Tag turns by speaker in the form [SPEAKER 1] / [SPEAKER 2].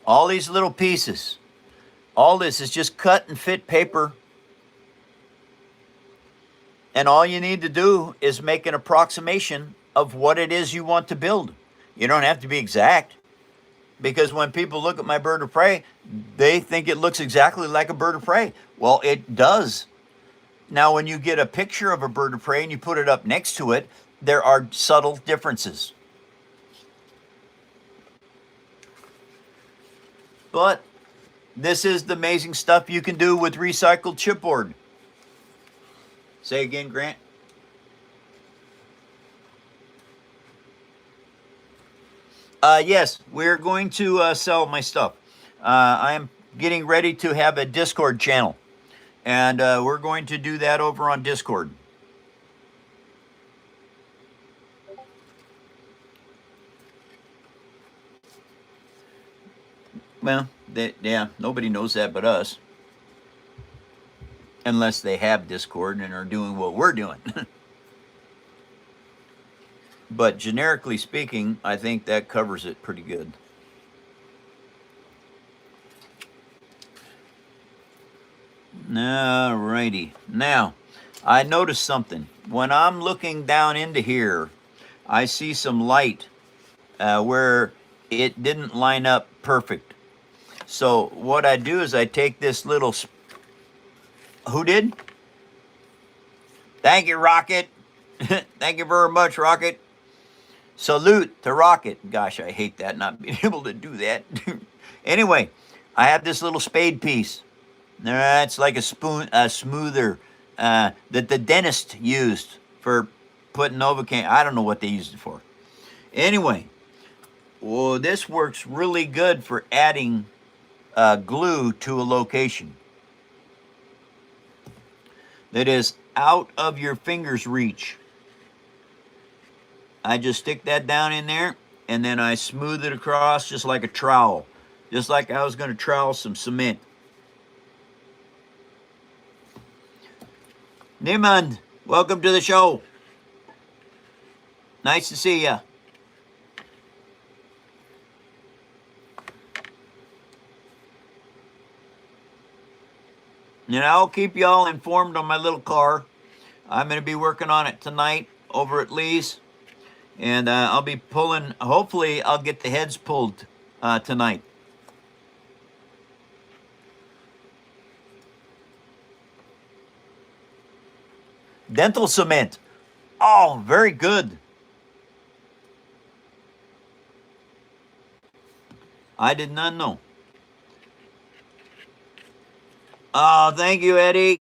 [SPEAKER 1] All these little pieces. All this is just cut and fit paper. And all you need to do is make an approximation of what it is you want to build. You don't have to be exact, because when people look at my bird of prey, they think it looks exactly like a bird of prey. Well, it does. Now, when you get a picture of a bird of prey and you put it up next to it, there are subtle differences. But this is the amazing stuff you can do with recycled chipboard. Say again, Grant. Yes, we're going to sell my stuff. I'm getting ready to have a Discord channel, and we're going to do that over on Discord. Well, yeah, nobody knows that but us. Unless they have Discord and are doing what we're doing. But generically speaking, I think that covers it pretty good. Alrighty. Now, I noticed something. When I'm looking down into here, I see some light where it didn't line up perfect. So what I do is I take this little... Who did? Thank you, Rocket. Thank you very much, Rocket. Salute to Rocket. Gosh, I hate that, not being able to do that. Anyway, I have this little spade piece. It's like a smoother that the dentist used for putting Novocaine. I don't know what they used it for. Anyway, well, this works really good for adding glue to a location that is out of your finger's reach. I just stick that down in there, and then I smooth it across just like a trowel, just like I was going to trowel some cement. Niemand, welcome to the show. Nice to see ya. And I'll keep y'all informed on my little car. I'm going to be working on it tonight over at Lee's. And I'll be pulling, hopefully I'll get the heads pulled tonight. Dental cement. Oh, very good. I did not know. Oh, thank you, Eddie.